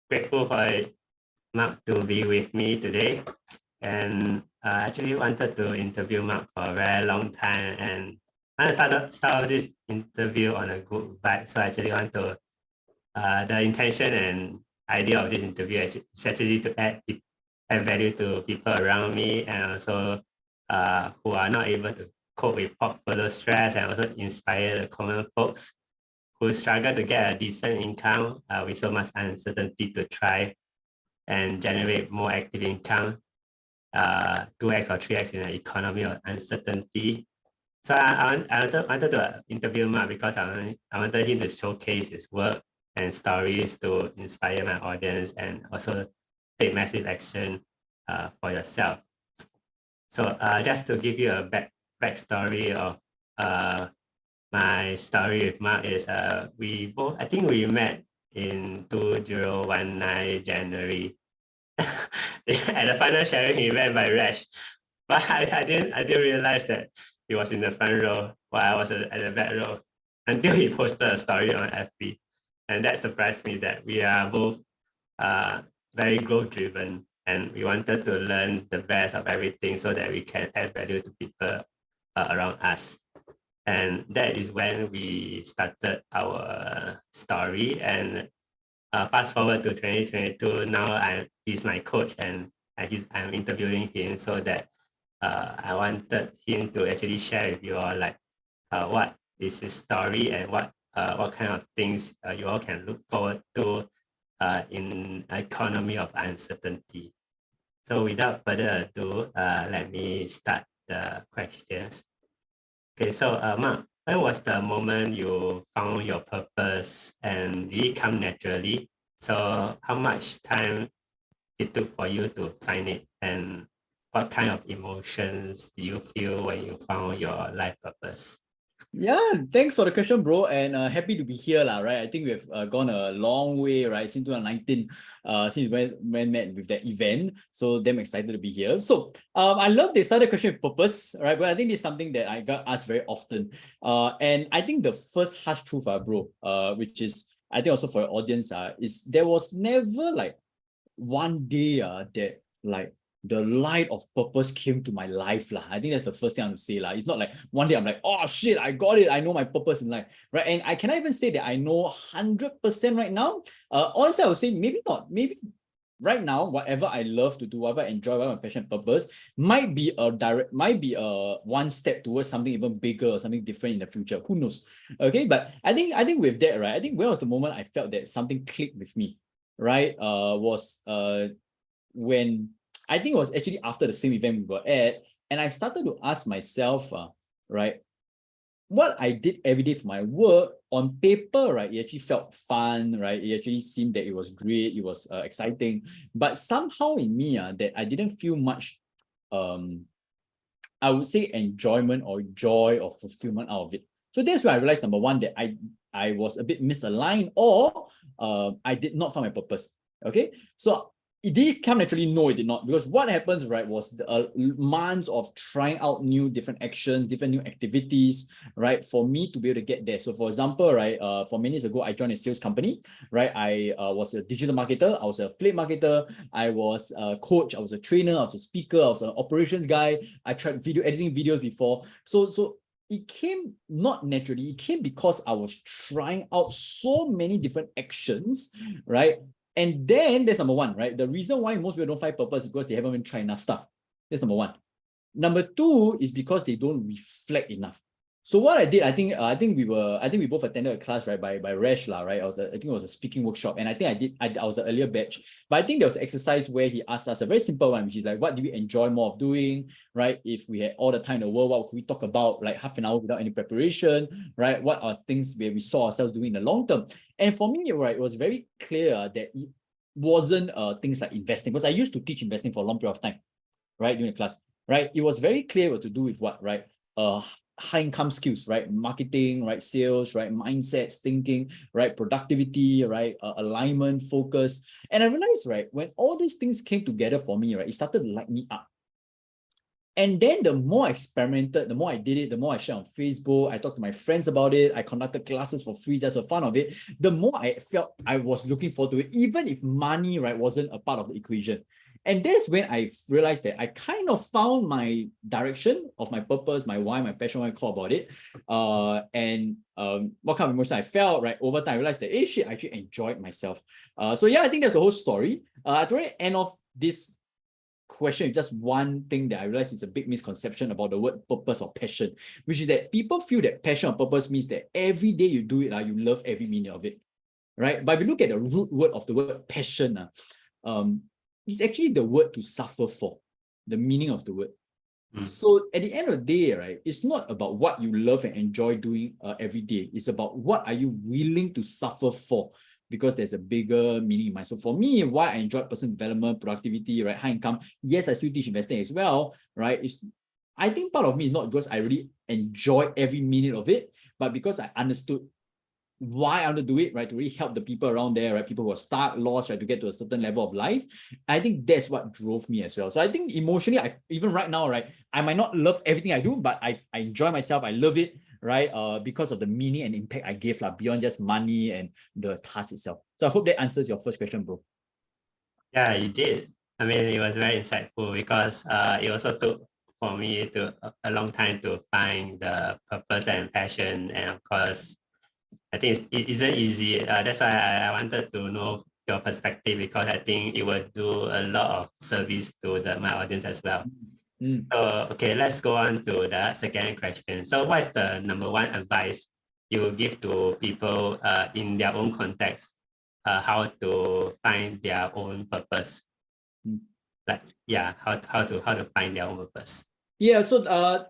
grateful for Marc to be with me today. And I actually wanted to interview Marc for a very long time. And I want to start off this interview on a good vibe. So I actually want to, the intention and idea of this interview is actually to add value to people around me, and also who are not able to cope with portfolio stress, and also inspire the common folks who struggle to get a decent income with so much uncertainty to try and generate more active income, 2x or 3x in an economy of uncertainty. So I wanted to interview Marc because I wanted him to showcase his work and stories to inspire my audience and also take massive action for yourself. So just to give you a backstory of my story with Marc is I think we met in 2019 January at the final sharing event by Rash. But I didn't realize that he was in the front row while I was at the back row until he posted a story on FB. And that surprised me that we are both very growth driven, and we wanted to learn the best of everything so that we can add value to people around us. And that is when we started our story. And fast forward to 2022, now he's my coach, and I'm interviewing him so that I wanted him to actually share with you all like what is his story and what kind of things you all can look forward to in an economy of uncertainty. So without further ado, let me start the questions. Okay, so Marc, when was the moment you found your purpose, and did it come naturally? So how much time it took for you to find it, and what kind of emotions do you feel when you found your life purpose? Yeah, thanks for the question, bro, and happy to be here, right? I think we've gone a long way, right, since 2019, since when met with that event. So damn excited to be here. So I love the started question with purpose, right? But I think it's something that I got asked very often. And I think the first harsh truth, bro, which is I think also for your audience, is there was never like one day that like the light of purpose came to my life. I think that's the first thing I'm to say. It's not like one day I'm like, oh shit, I got it. I know my purpose in life. Right. And I cannot even say that I know 100% right now. Honestly, I would say maybe not. Maybe right now, whatever I love to do, whatever I enjoy, whatever my passion and purpose might be a one step towards something even bigger or something different in the future. Who knows? Okay. But I think with that, right, I think when was the moment I felt that something clicked with me, right? Was when I think it was actually after the same event we were at, and I started to ask myself, right, what I did every day for my work on paper, right, it actually felt fun, right? It actually seemed that it was great, it was exciting, but somehow in me, that I didn't feel much, I would say enjoyment or joy or fulfillment out of it. So that's where I realized, number one, that I was a bit misaligned, or I did not find my purpose. Okay, so it did come naturally. No, it did not, because what happens, right, was the months of trying out different actions, different new activities, right, for me to be able to get there. So for example, right, for many years ago, I joined a sales company, right? I was a digital marketer, I was a affiliate marketer, I was a coach, I was a trainer, I was a speaker, I was an operations guy. I tried editing videos before. So it came not naturally, it came because I was trying out so many different actions, right? And then that's number one, right? The reason why most people don't find purpose is because they haven't even tried enough stuff. That's number one. Number two is because they don't reflect enough. So what I did, I think we both attended a class, right, by Rash, right? I think it was a speaking workshop, and I think I was an earlier batch. But I think there was an exercise where he asked us a very simple one, which is like, what do we enjoy more of doing, right? If we had all the time in the world, what could we talk about, like half an hour without any preparation, right? What are things where we saw ourselves doing in the long term? And for me, right, it was very clear that it wasn't things like investing, because I used to teach investing for a long period of time, right, during the class, right? It was very clear what to do with what, right? High income skills, right? Marketing, right? Sales, right? Mindsets, thinking, right? Productivity, right? Alignment, focus. And I realized, right, when all these things came together for me, right, it started to light me up. And then the more I experimented, the more I did it, the more I shared on Facebook, I talked to my friends about it, I conducted classes for free just for fun of it, the more I felt I was looking forward to it, even if money, right, wasn't a part of the equation. And that's when I realized that I kind of found my direction of my purpose, my why, my passion, what I call about it. What kind of emotion I felt, right? Over time, I realized that, hey, shit, I actually enjoyed myself. So yeah, I think that's the whole story. At the very end of this question is just one thing that I realize is a big misconception about the word purpose or passion, which is that people feel that passion or purpose means that every day you do it, you love every minute of it, right? But if you look at the root word of the word passion, it's actually the word to suffer for, the meaning of the word. So at the end of the day, right, it's not about what you love and enjoy doing every day. It's about what are you willing to suffer for, because there's a bigger meaning in mind. So for me, why I enjoy personal development, productivity, right, high income, yes, I still teach investing as well, right? I think part of me is not because I really enjoy every minute of it, but because I understood why I want to do it, right? To really help the people around there, right? People who are stuck, lost, right? To get to a certain level of life. I think that's what drove me as well. So I think emotionally, even right now, right? I might not love everything I do, but I enjoy myself. I love it, right? Because of the meaning and impact I gave, beyond just money and the task itself. So I hope that answers your first question, bro. Yeah, you did. I mean, it was very insightful because it also took for me to a long time to find the purpose and passion. And of course, I think it isn't easy. That's why I wanted to know your perspective, because I think it will do a lot of service to my audience as well. So, okay, let's go on to the second question. So what is the number one advice you give to people in their own context, how to find their own purpose? Like, yeah, how to find their own purpose? Yeah, so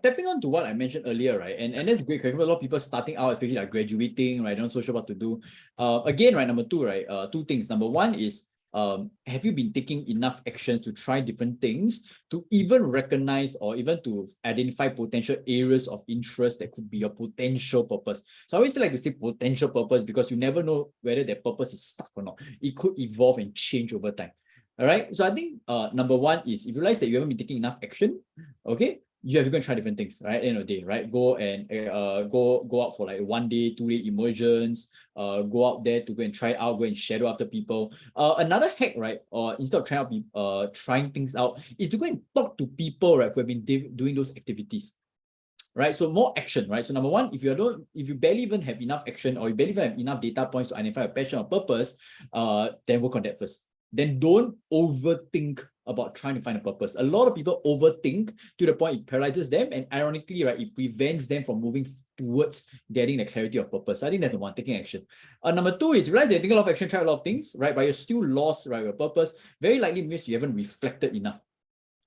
tapping on to what I mentioned earlier, right? And that's a great question. A lot of people starting out, especially like graduating, right? Not so sure what to do. Again, right, number two, right? Two things. Number one is, have you been taking enough actions to try different things, to even recognize or even to identify potential areas of interest that could be your potential purpose? So I always like to say potential purpose because you never know whether that purpose is stuck or not. It could evolve and change over time. All right. So I think number one is, if you realize that you haven't been taking enough action, okay, you have to go and try different things, right? End of the day, right? Go and go out for like 1 day, 2 day immersions, go out there to go and try out, go and shadow after people. Another hack, right? Or instead of trying things out, is to go and talk to people, right, who have been doing those activities. Right, so more action, right? So number one, if you barely even have enough action, or you barely even have enough data points to identify a passion or purpose, then work on that first. Then don't overthink about trying to find a purpose. A lot of people overthink to the point it paralyzes them, and ironically, right, it prevents them from moving towards getting the clarity of purpose. So I think that's the one, taking action. Number two is, realize that you're taking a lot of action, try a lot of things, right, but you're still lost, right, your purpose. Very likely means you haven't reflected enough.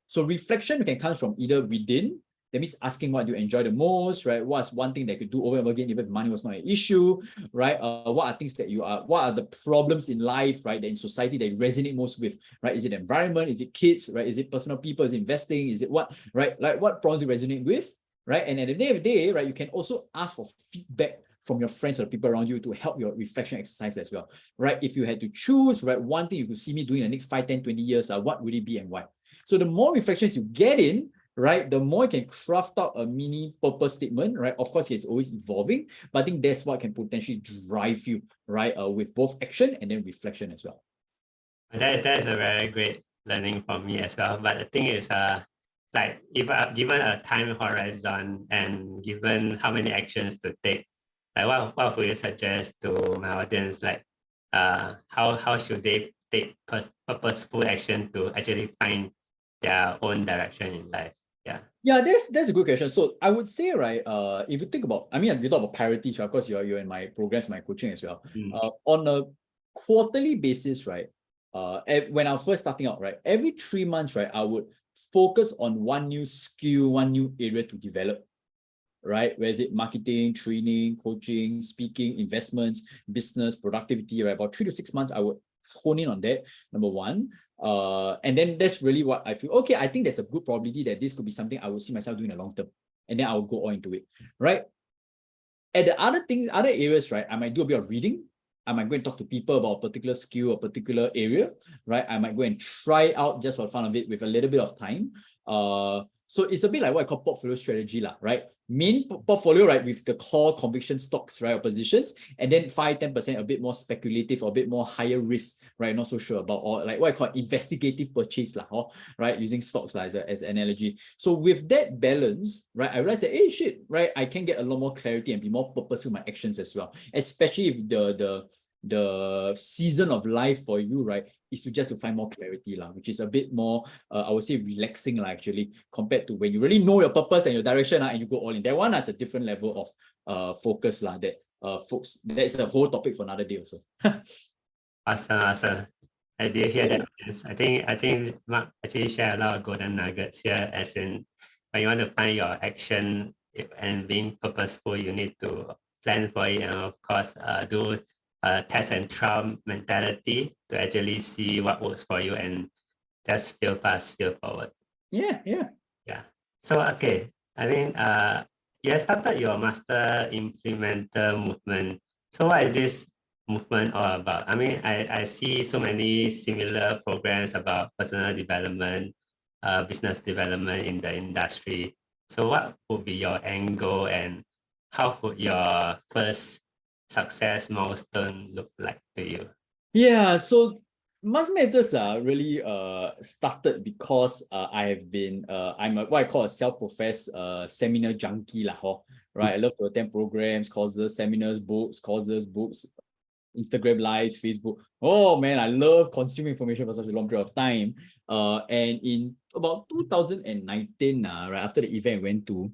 So reflection can come from either within. That means asking what you enjoy the most, right? What's one thing that you could do over and over again, even if money was not an issue, right? What are things that what are the problems in life, right? That in society that you resonate most with, right? Is it environment? Is it kids, right? Is it personal people? Is it investing? Is it what, right? Like what problems you resonate with, right? And at the end of the day, right, you can also ask for feedback from your friends or people around you to help your reflection exercise as well, right? If you had to choose, right, one thing you could see me doing in the next 5, 10, 20 years, what would it be and why? So the more reflections you get in, right, the more you can craft out a mini purpose statement, right? Of course, it's always evolving, but I think that's what can potentially drive you, right, with both action and then reflection as well. That is a very great learning for me as well. But the thing is, like if given a time horizon and given how many actions to take, like what would you suggest to my audience? Like, how should they take purposeful action to actually find their own direction in life? Yeah, that's a good question. So I would say, right, if you think about, I mean, you talk about priorities, right? Of course, you're in my programs, my coaching as well. On a quarterly basis, right, when I was first starting out, right, every 3 months, right, I would focus on one new skill, one new area to develop, right? Where is it? Marketing, training, coaching, speaking, investments, business, productivity, right? About 3 to 6 months, I would hone in on that, number one. And then that's really what I feel, okay, I think there's a good probability that this could be something I will see myself doing in the long term. And then I will go all into it, right? At the other areas, right, I might do a bit of reading. I might go and talk to people about a particular skill, a particular area, right? I might go and try out just for fun of it with a little bit of time. So it's a bit like what I call portfolio strategy, right? Main portfolio, right, with the core conviction stocks, right, or positions, and then 5-10% a bit more speculative or a bit more higher risk, right? Not so sure about, or like what I call investigative purchase, right? Using stocks as an analogy. So with that balance, right, I realized that, hey, shit, right, I can get a lot more clarity and be more purposeful in my actions as well. Especially if the season of life for you, right, is to find more clarity, which is a bit more, I would say, relaxing, actually, compared to when you really know your purpose and your direction, and you go all in. That one has a different level of focus, that folks, that's a whole topic for another day also. Awesome. I did hear that. Yes. I think Mark actually share a lot of golden nuggets here, as in when you want to find your action and being purposeful, you need to plan for it, and of course do test and trial mentality to actually see what works for you and just feel fast, feel forward. Yeah. So okay, I think you have started your master implementer movement. So what is this movement all about? I mean, I see so many similar programs about personal development, business development in the industry. So what would be your end goal, and how would your first success milestone look like to you? Yeah, so Master Matters really started because I have been I'm what I call a self-professed seminar junkie right? I love to attend programs, courses, seminars, courses, books, Instagram lives, Facebook. Oh man, I love consuming information for such a long period of time. And in about 2019, right after the event we went to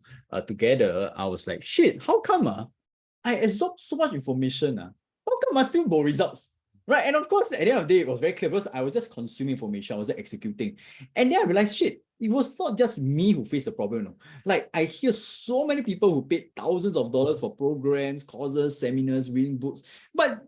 together, I was like, shit, how come I absorbed so much information? How come I still got results? Right. And of course, at the end of the day, it was very clear because I was just consuming information, I wasn't executing. And then I realized, shit, it was not just me who faced the problem. No. Like, I hear so many people who paid thousands of dollars for programs, courses, seminars, reading books. But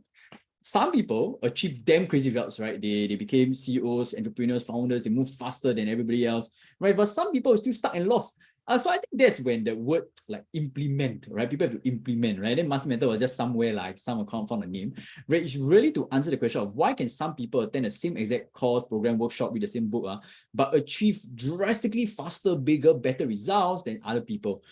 some people achieve damn crazy results, right? They became CEOs, entrepreneurs, founders, they move faster than everybody else, right? But some people are still stuck and lost. So I think that's when the word like implement, right? People have to implement, right? Then multi-mentor was just somewhere like some account found a name, right? It's really to answer the question of why can some people attend the same exact course, program, workshop with the same book, but achieve drastically faster, bigger, better results than other people.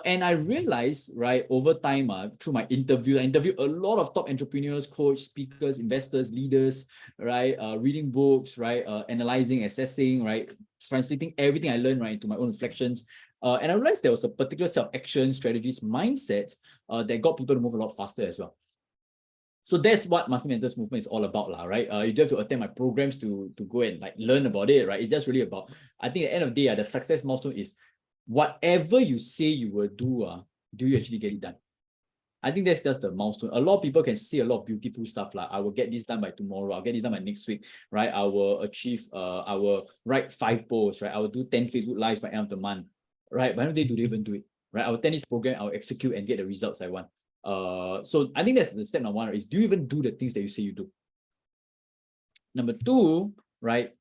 And I realized, right, over time, through my interview, I interviewed a lot of top entrepreneurs, coaches, speakers, investors, leaders, right? Reading books, right? Analyzing, assessing, right? Translating everything I learned, right, into my own reflections. And I realized there was a particular set of actions, strategies, mindsets that got people to move a lot faster as well. So that's what Master Mentors movement is all about, right? You don't have to attend my programs to go and like learn about it, right? It's just really about, I think at the end of the day, the success milestone is whatever you say you will do you actually get it done? I think that's just the milestone. A lot of people can see a lot of beautiful stuff like I will get this done by tomorrow, I'll get this done by next week, right? I will achieve, I will write 5 posts, right? I will do 10 Facebook lives by end of the month, right? But how do they even do it, right? I will attend this program, I'll execute and get the results I want. So I think that's the step number 1, is do you even do the things that you say you do? Number 2, right?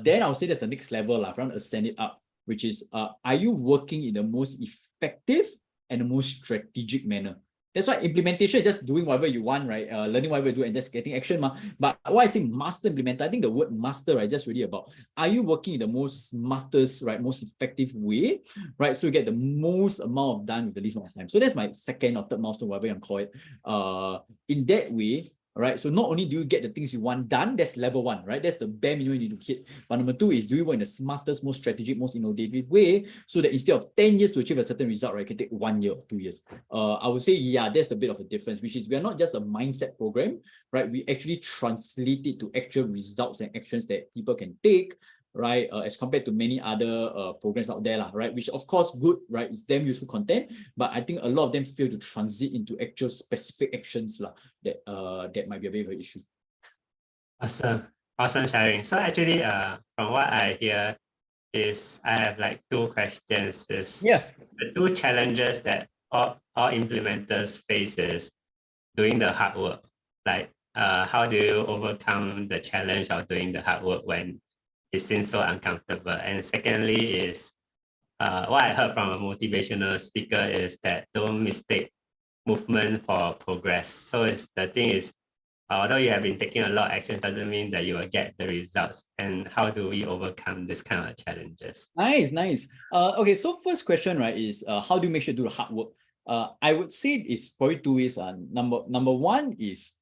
Then I'll say that's the next level, if I want to ascend it up, which is, are you working in the most effective and the most strategic manner? That's why implementation is just doing whatever you want, right? Learning whatever you do and just getting action. But why I say master implementer, I think the word master, right, just really about, are you working in the most smartest, right, most effective way, right? So you get the most amount done with the least amount of time. So that's my second or third milestone, whatever you can call it. In that way, right? So not only do you get the things you want done, that's level 1, right? That's the bare minimum you need to hit. But number 2 is, do you work in the smartest, most strategic, most innovative way, so that instead of 10 years to achieve a certain result, right, it can take 1 year or 2 years. I would say, yeah, that's a bit of a difference, which is we are not just a mindset program, right? We actually translate it to actual results and actions that people can take, right? As compared to many other programs out there, right? Which of course good, right? It's damn useful content, but I think a lot of them fail to transit into actual specific actions that might be a bit of an issue. Awesome sharing. So actually, from what I hear, is I have like 2 questions. Yes. The 2 challenges that all implementers face is doing the hard work. Like, how do you overcome the challenge of doing the hard work when it seems so uncomfortable? And secondly is, what I heard from a motivational speaker is that don't mistake movement for progress. So the thing is, although you have been taking a lot of action, doesn't mean that you will get the results. And how do we overcome this kind of challenges? Nice. Okay, so first question, right, is how do you make sure to do the hard work? I would say it's probably two ways. Number one is,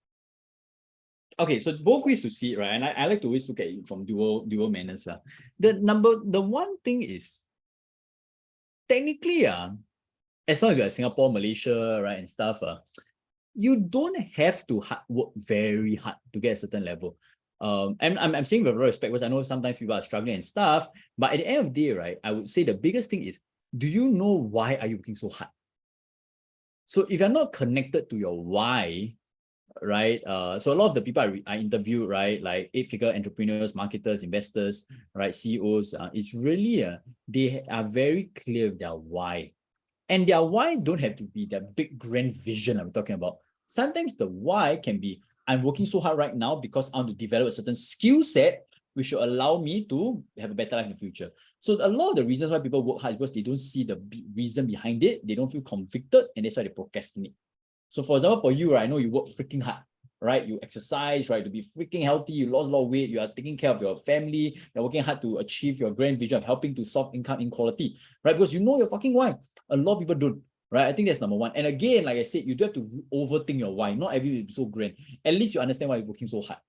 okay, so both ways to see it, right? And I like to always look at it from dual manners. The one thing is, technically, as long as you're in Singapore, Malaysia, right, and stuff, you don't have to work very hard to get a certain level. And I'm saying with respect because I know sometimes people are struggling and stuff, but at the end of the day, right, I would say the biggest thing is, do you know why are you working so hard? So if you're not connected to your why, right, so a lot of the people I interviewed, right, like 8-figure entrepreneurs, marketers, investors, right, CEOs, it's really, they are very clear with their why. And their why don't have to be their big grand vision I'm talking about. Sometimes the why can be, I'm working so hard right now because I want to develop a certain skill set which should allow me to have a better life in the future. So a lot of the reasons why people work hard is because they don't see the reason behind it, they don't feel convicted, and that's why they procrastinate. So for example, for you, right, I know you work freaking hard, right? You exercise, right, to be freaking healthy, you lost a lot of weight, you are taking care of your family, you're working hard to achieve your grand vision of helping to solve income inequality, right? Because you know your fucking why. A lot of people don't, right? I think that's number one. And again, like I said, you don't have to overthink your why. Not everything will be so grand. At least you understand why you're working so hard.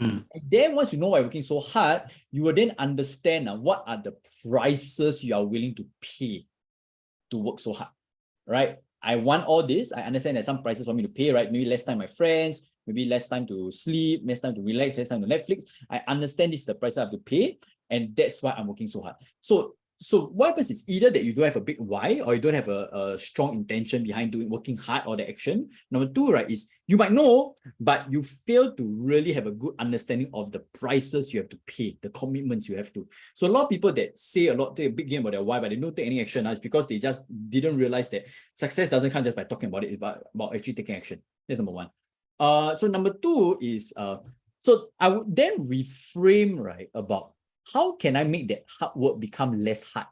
And then once you know why you're working so hard, you will then understand what are the prices you are willing to pay to work so hard, right? I want all this. I understand that some prices for me to pay, right? Maybe less time with my friends, maybe less time to sleep, less time to relax, less time to Netflix. I understand this is the price I have to pay, and that's why I'm working so hard. So what happens is either that you don't have a big why, or you don't have a strong intention behind working hard or the action. Number two, right, is you might know, but you fail to really have a good understanding of the prices you have to pay, the commitments you have to. So a lot of people that say take a big game about their why, but they don't take any action, it's because they just didn't realize that success doesn't come just by talking about it, it's about actually taking action. That's number one. So number two is, so I would then reframe, right, about how can I make that hard work become less hard?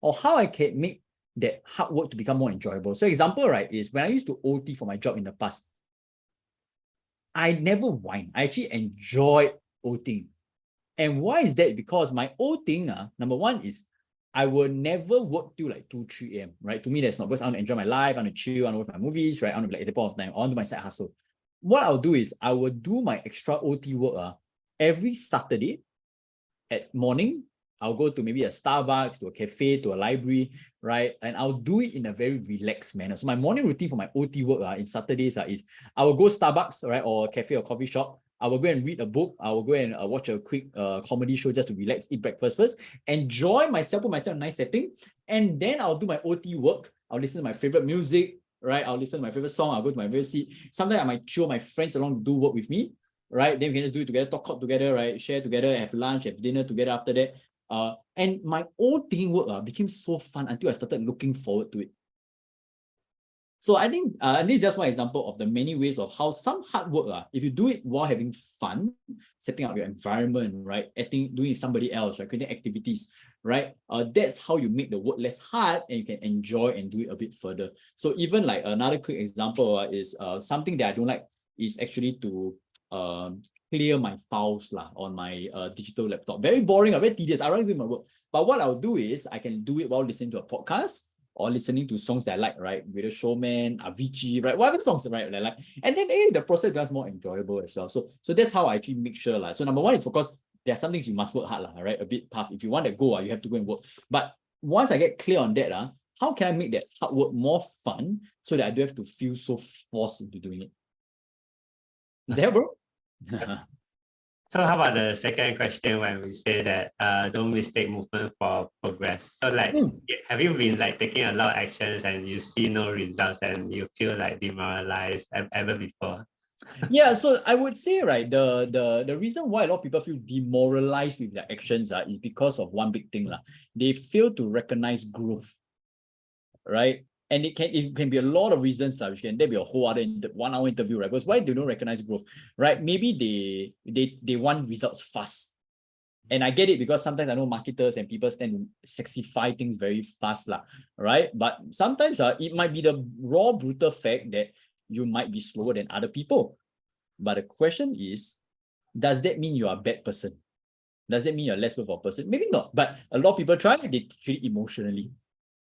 Or how I can make that hard work to become more enjoyable. So example, right, is when I used to OT for my job in the past, I never whine. I actually enjoyed OTing. And why is that? Because my OTing, number one is I will never work till like 2, 3 a.m. Right? To me, that's not, because I want to enjoy my life, I want to chill, I want to watch my movies, right? I want to be like at the point of time, I want to do my side hustle. What I'll do is I will do my extra OT work every Saturday at morning. I'll go to maybe a Starbucks, to a cafe, to a library, right? And I'll do it in a very relaxed manner. So my morning routine for my OT work in Saturdays is I will go Starbucks, right, or cafe or coffee shop. I will go and read a book. I will go and watch a quick comedy show just to relax, eat breakfast first, enjoy myself, put myself in a nice setting, and then I'll do my OT work. I'll listen to my favorite music, right? I'll listen to my favorite song. I'll go to my favorite seat. Sometimes I might chill my friends along to do work with me, right? Then we can just do it together, talk together, right? Share together, have lunch, have dinner together after that. And my old team work became so fun until I started looking forward to it. So I think this is just one example of the many ways of how some hard work, if you do it while having fun, setting up your environment, right? Doing it with somebody else, right? Creating activities, right? That's how you make the work less hard and you can enjoy and do it a bit further. So even like another quick example is something that I don't like is actually to clear my files on my digital laptop. Very boring, very tedious. I rather do my work. But what I'll do is I can do it while listening to a podcast or listening to songs that I like, right? Greatest Showman, Avicii, right? Whatever songs, right, that I like. And then the process becomes more enjoyable as well. So that's how I actually make sure. So number one is, of course, there are some things you must work hard, right? A bit tough. If you want to go, you have to go and work. But once I get clear on that, how can I make that hard work more fun so that I don't have to feel so forced into doing it? There, bro? So how about the second question when we say that don't mistake movement for progress? So like, have you been like taking a lot of actions and you see no results and you feel like demoralized ever before? Yeah, so I would say, right, the reason why a lot of people feel demoralized with their actions is because of one big thing. They fail to recognize growth, right? And it can be a lot of reasons, which can there be a whole other 1 hour interview, right? Because why they don't recognize growth, right? Maybe they want results fast. And I get it, because sometimes I know marketers and people tend to sexify things very fast, right? But sometimes it might be the raw, brutal fact that you might be slower than other people. But the question is, does that mean you are a bad person? Does that mean you're less worth of a person? Maybe not. But a lot of people try, they treat it emotionally.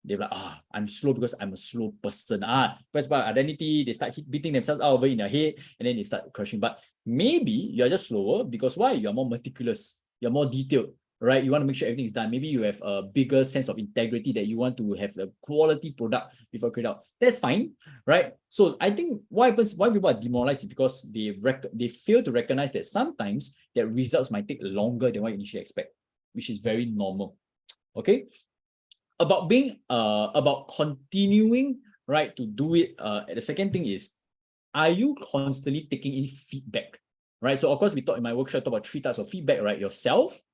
They're like, I'm slow because I'm a slow person. First by identity, they start beating themselves out over in their head, and then they start crushing. But maybe you're just slower because why? You're more meticulous, you're more detailed, right? You want to make sure everything is done. Maybe you have a bigger sense of integrity that you want to have a quality product before create out. That's fine, right? So I think why people are demoralized is because they fail to recognize that sometimes that results might take longer than what you initially expect, which is very normal. Okay. About continuing, right, to do it. The second thing is, are you constantly taking in feedback, right? So of course, we talked in my workshop about 3 types of feedback, right?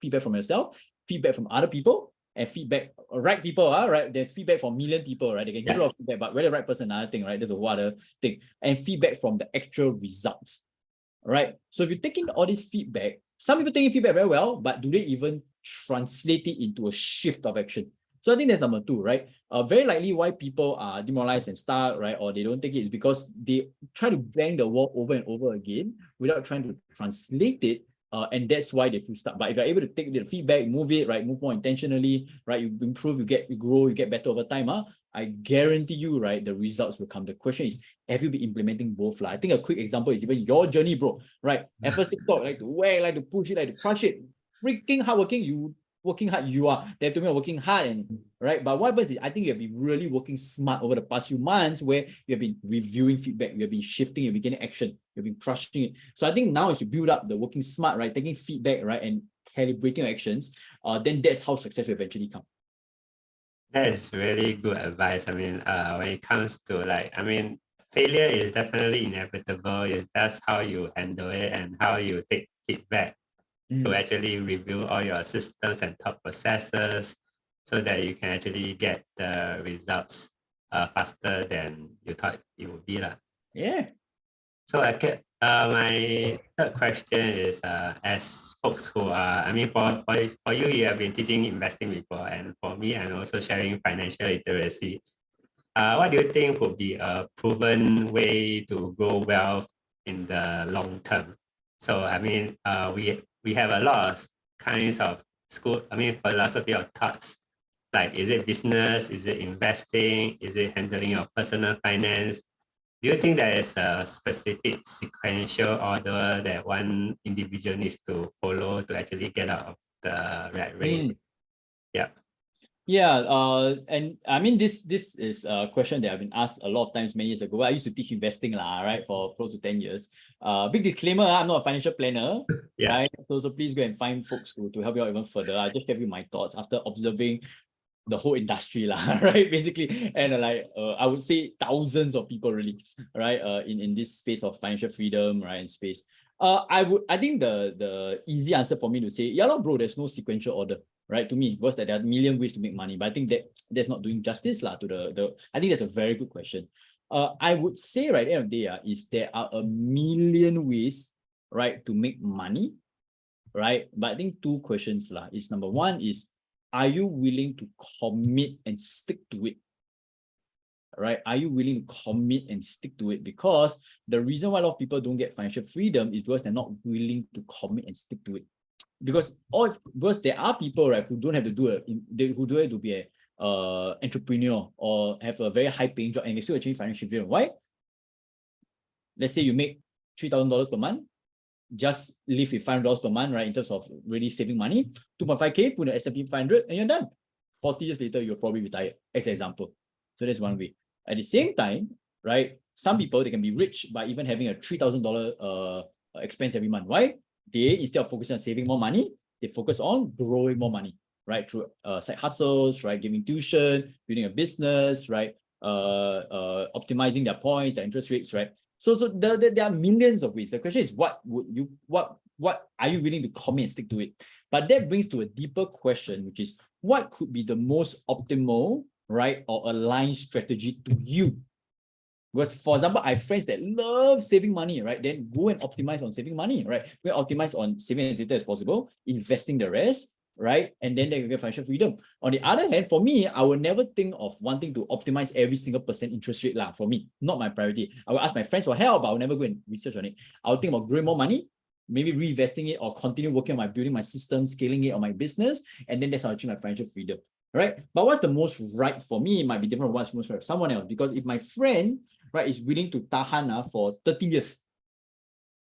Feedback from yourself, feedback from other people, and feedback, right people, right? There's feedback from million people, right? They can give a lot of feedback, but whether the right person, another thing, right? There's a whole other thing. And feedback from the actual results, right? So if you're taking all this feedback, some people taking feedback very well, but do they even translate it into a shift of action? So I think that's number 2, right? Very likely why people are demoralized and stuck, right? Or they don't take it is because they try to bang the wall over and over again without trying to translate it. And that's why they feel stuck. But if you're able to take the feedback, move it, right? Move more intentionally, right? You improve, you grow, you get better over time. I guarantee you, right? The results will come. The question is, have you been implementing both? I think a quick example is even your journey, bro, right? At first TikTok, like to whack, like to push it, like to crush it. Freaking hardworking, working hard, you are. They have to be working hard, and right. But what happens is, I think you have been really working smart over the past few months, where you have been reviewing feedback, you have been shifting, you've been getting action, you've been crushing it. So I think now as you build up the working smart, right, taking feedback, right, and calibrating your actions, then that's how success will eventually come. That is really good advice. I mean, when it comes to failure is definitely inevitable. It's just how you handle it and how you take feedback to actually review all your systems and thought processes so that you can actually get the results faster than you thought it would be. Yeah. So my third question is, as folks who are, for you, you have been teaching investing before, and for me, I'm also sharing financial literacy. What do you think would be a proven way to grow wealth in the long term? So, we have a lot of kinds of philosophy of thoughts. Like, is it business? Is it investing? Is it handling your personal finance? Do you think there is a specific sequential order that one individual needs to follow to actually get out of the rat race? Yeah. Yeah, and I mean this is a question that I've been asked a lot of times many years ago. I used to teach investing, right, for close to 10 years. Big disclaimer, I'm not a financial planner, right? So please go and find folks to help you out even further. I just give you my thoughts after observing the whole industry, right, basically, and I would say thousands of people really, right, in this space of financial freedom, right, in space. I think the easy answer for me to say, yeah, bro, there's no sequential order, right, to me, because there are a million ways to make money, but I think that's not doing justice to the I think that's a very good question. I would say, right, at the end of the day, is there are a million ways, right, to make money, right, but I think 2 questions is number 1 is, are you willing to commit and stick to it? Right? Are you willing to commit and stick to it? Because the reason why a lot of people don't get financial freedom is because they're not willing to commit and stick to it. Because there are people, right, who don't have to do who don't have to be a entrepreneur or have a very high paying job and they still achieve financial freedom. Why? Let's say you make $3,000 per month. Just live with $500 per month, right? In terms of really saving money, 2.5K, put in S&P 500, and you're done. 40 years later, you'll probably retire, as an example. So that's one way. At the same time, right? Some people, they can be rich by even having a $3,000 expense every month. Why? They, instead of focusing on saving more money, they focus on growing more money, right? Through side hustles, right? Giving tuition, building a business, right? Optimizing their points, their interest rates, right? So there are millions of ways. The question is, what are you willing to commit and stick to it? But that brings to a deeper question, which is, what could be the most optimal, right, or aligned strategy to you? Because, for example, I have friends that love saving money, right? Then go and optimize on saving money, right? Go and optimize on saving as little as possible, investing the rest, right? And then they can get financial freedom. On the other hand, for me, I will never think of wanting to optimize every single percent interest rate lah. For me, not my priority. I will ask my friends for help, but I will never go and research on it. I'll think about growing more money, maybe reinvesting it, or continue working on my building my system, scaling it on my business, and then that's how I achieve my financial freedom. Right? But what's the most right for me might be different from what's most right for someone else. Because if my friend, right, is willing to tahan for 30 years,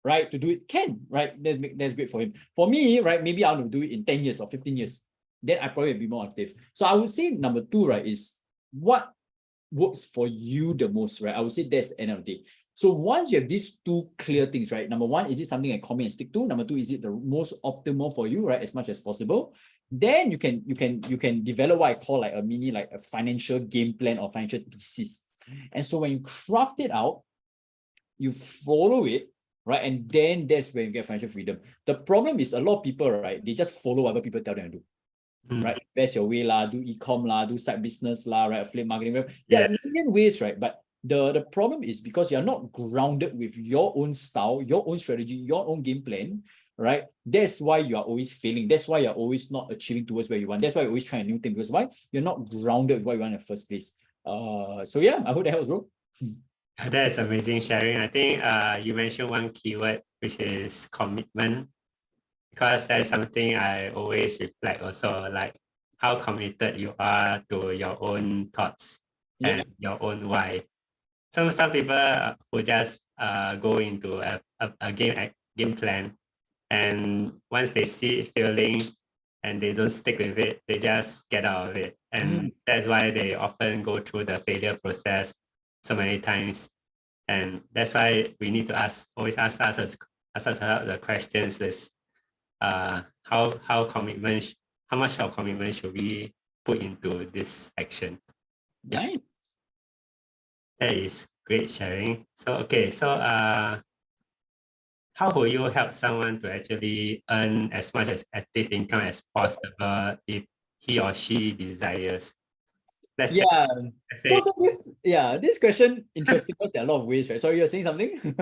right, to do it, right? That's great for him. For me, right, maybe I want to do it in 10 years or 15 years. Then I probably will be more active. So I would say number 2, right, is what works for you the most, right? I would say that's the end of the day. So once you have these 2 clear things, right? Number 1, is it something I commit and stick to? Number 2, is it the most optimal for you, right? As much as possible. Then you can develop what I call like a mini, like a financial game plan or financial thesis. And so when you craft it out, you follow it, right? And then that's when you get financial freedom. The problem is a lot of people, right? They just follow whatever people tell them to do. Right? Invest your way lah, do e-com lah, do side business lah, right? Affiliate marketing. There are a million ways, right? But the problem is because you're not grounded with your own style, your own strategy, your own game plan, right? That's why you are always failing. That's why you're always not achieving towards where you want. That's why you're always trying a new thing. Because why? You're not grounded with what you want in the first place. So yeah, I hope that helps, bro. That is amazing sharing. I think you mentioned one keyword, which is commitment, because that's something I always reflect also, like how committed you are to your own thoughts and your own why. So some people who just go into a game plan, and once they see it failing and they don't stick with it, they just get out of it. And that's why they often go through the failure process so many times. And that's why we need to always ask ourselves the questions is how much of commitment should we put into this action? Right. That is great sharing. So okay, so how will you help someone to actually earn as much as active income as possible if he or she desires? Let's say, this question interesting because there are a lot of ways, right? Sorry, you're saying something?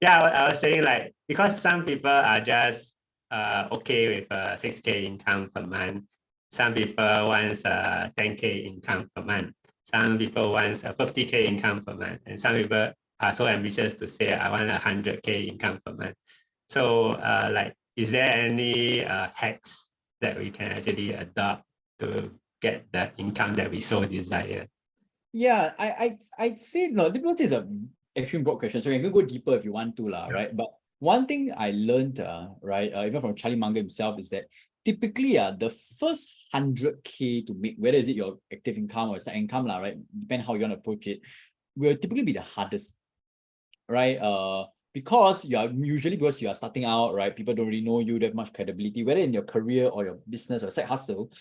I was saying like, because some people are just okay with 6K income per month. Some people want 10K income per month. Some people want 50K income per month. And some people are so ambitious to say, I want 100K income per month. So like, is there any hacks that we can actually adopt to get the income that we so desire? Yeah, I'd say no, this is a extreme broad question. So you can go deeper if you want to, right? But one thing I learned, right, even from Charlie Munger himself, is that typically the first 100K to make, whether is it your active income or side income, right? Depending how you want to approach it, will typically be the hardest, right? Because you are starting out, right? People don't really know you, don't have much credibility, whether in your career or your business or side hustle.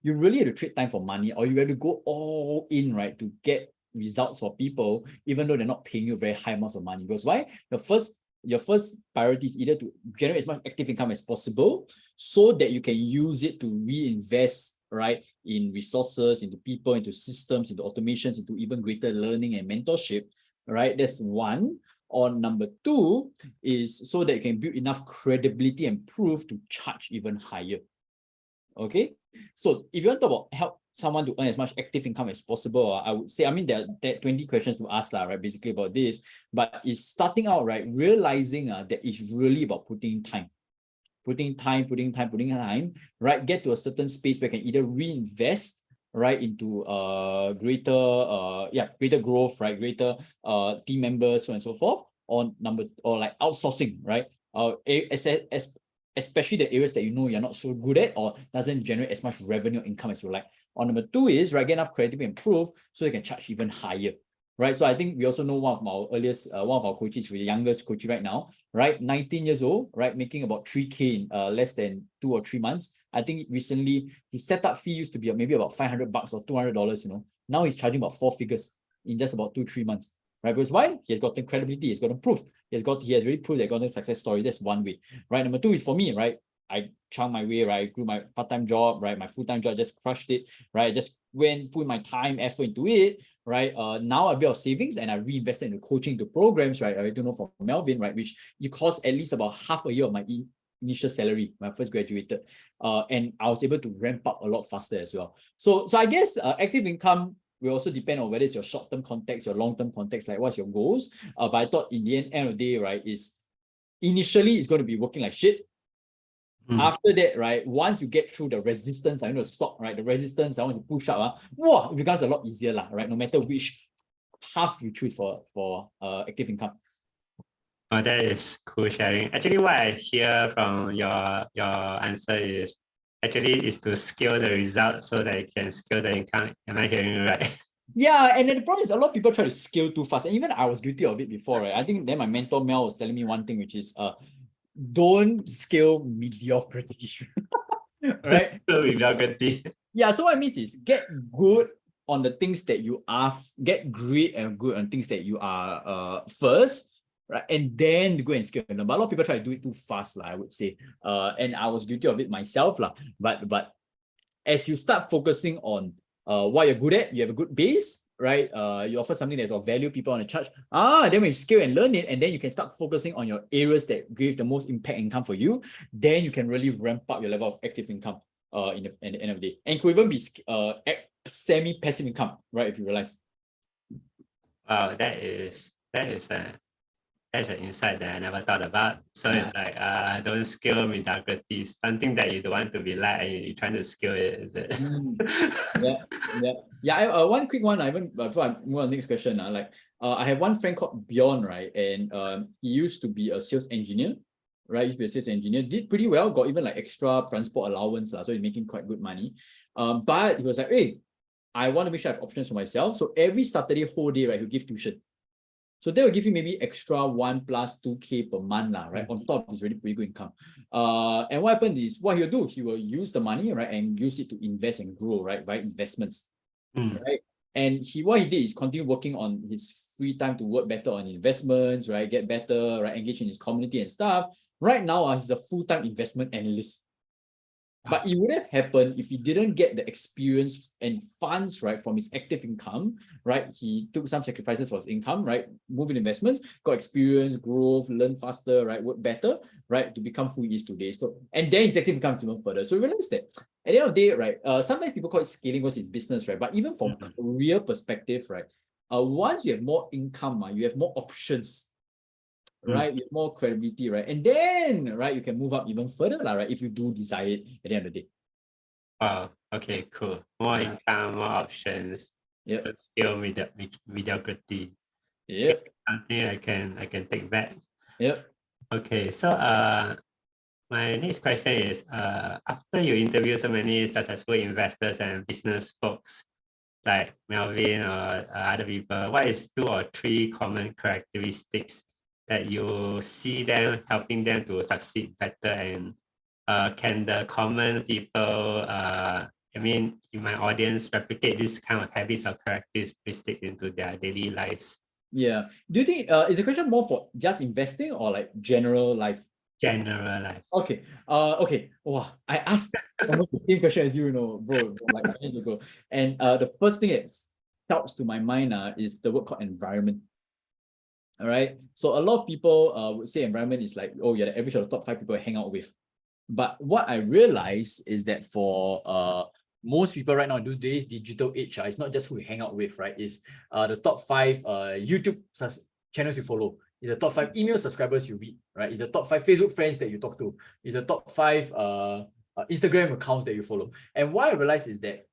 You really have to trade time for money, or you have to go all in, right, to get results for people, even though they're not paying you very high amounts of money. Because why? Your first priority is either to generate as much active income as possible so that you can use it to reinvest, right, in resources, into people, into systems, into automations, into even greater learning and mentorship, right? That's one. Or number 2 is so that you can build enough credibility and proof to charge even higher. Okay, so if you want to talk about help someone to earn as much active income as possible, I would say, I mean, there are 20 questions to ask, right, basically about this, but it's starting out, right, realizing that it's really about putting time, right, get to a certain space where you can either reinvest, right, into greater growth, right, greater team members, so on and so forth, or like outsourcing, right, especially the areas that you know you're not so good at or doesn't generate as much revenue income as you like. Or number 2 is, right, get enough credibility and proof so they can charge even higher. Right, so I think we also know one of our coaches, the youngest coach right now, right, 19 years old, right, making about 3K in less than 2 or 3 months. I think recently his setup fee used to be maybe about $500 or $200, you know. Now he's charging about 4 figures in just about 2-3 months, right? Because why? He has gotten credibility, he's gotten proof, he has really proved that he got a success story. That's one way, right? Number 2 is for me, right? I chunked my way, right? I grew my part-time job, right? My full-time job, just crushed it, right? Just put my time, effort into it, right? Now a bit of savings and I reinvested into coaching, to programs, right? I don't know from Melvin, right? Which it costs at least about half a year of my initial salary when I first graduated. And I was able to ramp up a lot faster as well. So I guess active income will also depend on whether it's your short-term context, your long-term context, like what's your goals. But I thought in the end of the day, right, is initially it's going to be working like shit. After that, right, once you get through the resistance, I want to stop, right? The resistance, I want to push up, wow, it becomes a lot easier, right? No matter which path you choose for active income. Oh, that is cool sharing. Actually, what I hear from your answer is actually is to scale the result so that you can scale the income. Am I hearing right? Yeah, and then the problem is a lot of people try to scale too fast. And even I was guilty of it before, right? I think then my mentor Mel was telling me one thing, which is don't scale mediocrity. Right? Mediocrity. Yeah, so what it means is get good on the things that you are, get great and good on things that you are first, right? And then go and scale them. But a lot of people try to do it too fast, I would say. And I was guilty of it myself. But as you start focusing on what you're good at, you have a good base, right? You offer something that's of value, people want to charge. Then when you scale and learn it, and then you can start focusing on your areas that give the most impact income for you, then you can really ramp up your level of active income at the end of the day. And it could even be semi-passive income, right? If you realize. Wow, that's an insight that I never thought about. So it's like don't scale mediocrity, something that you don't want to be like and you're trying to scale it, is it? Yeah. One quick one, before I move on to the next question. I have one friend called Bjorn, right? And he used to be a sales engineer, right? He used to be a sales engineer, did pretty well, got even like extra transport allowance, so he's making quite good money. But he was like, hey, I want to make sure I have options for myself. So every Saturday whole day, right, he'll give tuition. So that will give you maybe extra 1 plus 2K per month, right? On top of his really pretty good income. And what happened is, what he'll do, he will use the money, right, and use it to invest and grow, right, by investments, right? And what he did is continue working on his free time to work better on investments, right, get better, right, engage in his community and stuff. Right now, he's a full-time investment analyst. But it would have happened if he didn't get the experience and funds, right, from his active income, right? He took some sacrifices for his income, right? Move in investments, got experience, growth, learn faster, right? Work better, right? To become who he is today. So, and then his active income is even further. So we realize that at the end of the day, right? Sometimes people call it scaling versus business, right? But even from career perspective, right? Once you have more income, you have more options, right? You have more credibility, right? And then, right, you can move up even further, right? If you do desire it at the end of the day. Wow. Okay, cool. More income, more options. Yeah. Scale mediocrity. Yeah. Something I can take back. Yeah. Okay, so my next question is after you interview so many successful investors and business folks like Melvin or other people, what is 2 or 3 common characteristics that you see them helping them to succeed better? And can the common people, in my audience, replicate this kind of habits or characteristics into their daily lives? Yeah. Do you think is the question more for just investing or like general life? General life. Okay. Okay. Wow. I asked almost the same question as you, bro, like a minute ago. And the first thing that comes to my mind is the word called environment. All right. So a lot of people would say environment is like, oh, yeah, the average of the top 5 people I hang out with. But what I realize is that for most people right now in today's digital age, it's not just who you hang out with, right? It's the top 5 YouTube channels you follow. It's the top 5 email subscribers you read, right? It's the top 5 Facebook friends that you talk to. It's the top 5 Instagram accounts that you follow. And what I realize is that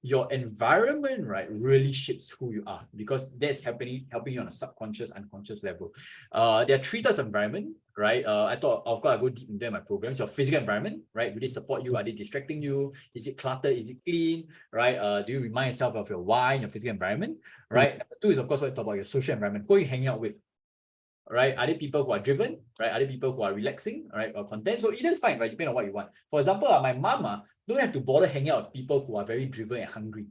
your environment, right, really shapes who you are, because that's helping you on a subconscious, unconscious level. There are 3 types of environment, right? I thought, of course, I go deep into my programs. Your physical environment, right? Do they support you? Are they distracting you? Is it cluttered? Is it clean? Right? Do you remind yourself of your why in your physical environment? Right? Number 2 is, of course, what I talk about your social environment. Who are you hanging out with? Right? Are they people who are driven? Right? Are they people who are relaxing? Right? Or content? So either is fine, right? Depending on what you want. For example, my mama don't have to bother hanging out with people who are very driven and hungry.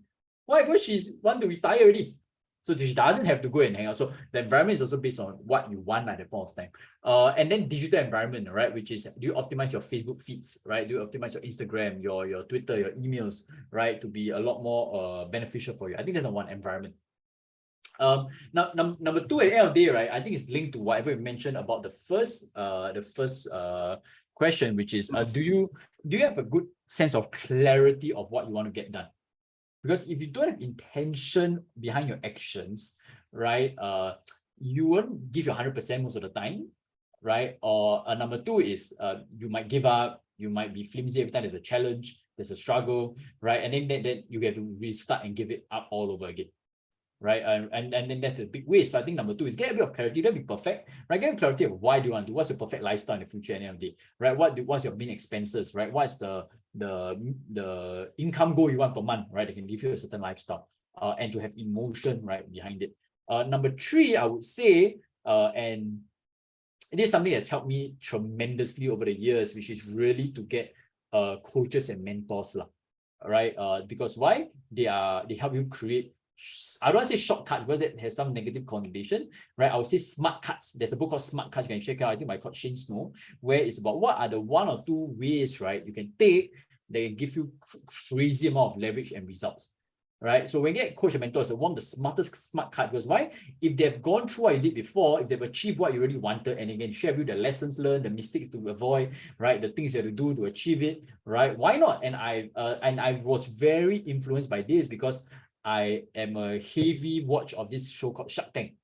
Why? Because she's want to retire already. So she doesn't have to go and hang out. So the environment is also based on what you want at that point of time. And then digital environment, right? Which is, do you optimize your Facebook feeds, right? Do you optimize your Instagram, your Twitter, your emails, right? To be a lot more beneficial for you. I think that's the one environment. Now, number 2 at the end of the day, right? I think it's linked to whatever you mentioned about the first question, which is, do you have a good sense of clarity of what you want to get done? Because if you don't have intention behind your actions, right, you won't give your 100% most of the time, right? Or number two is you might give up, you might be flimsy every time there's a challenge, there's a struggle, right? And then you have to restart and give it up all over again. Right, and then that's a big waste. So I think number two is get a bit of clarity. Don't be perfect, right? Get clarity of why do you want to do, what's your perfect lifestyle in the future at the end of the day, right? What's your main expenses, right? What's the income goal you want per month, right? They can give you a certain lifestyle, and to have emotion right behind it. Number three, I would say, and it is something that's helped me tremendously over the years, which is really to get coaches and mentors, right? Because why? They help you create, I don't want to say shortcuts because that has some negative connotation, right? I would say smart cuts. There's a book called Smart Cuts you can check out, I think by 𝐶𝐮𝐞𝐬𝐭𝐢𝐨, where it's about what are the 1 or 2 ways, right, you can take that can give you crazy amount of leverage and results, right? So when you get coach and mentor, it's one of the smartest smart cut, because why? If they've gone through what you did before, if they've achieved what you really wanted, and again share with you the lessons learned, the mistakes to avoid, right, the things you have to do to achieve it, right? Why not? And I was very influenced by this because I am a heavy watch of this show called Shark Tank.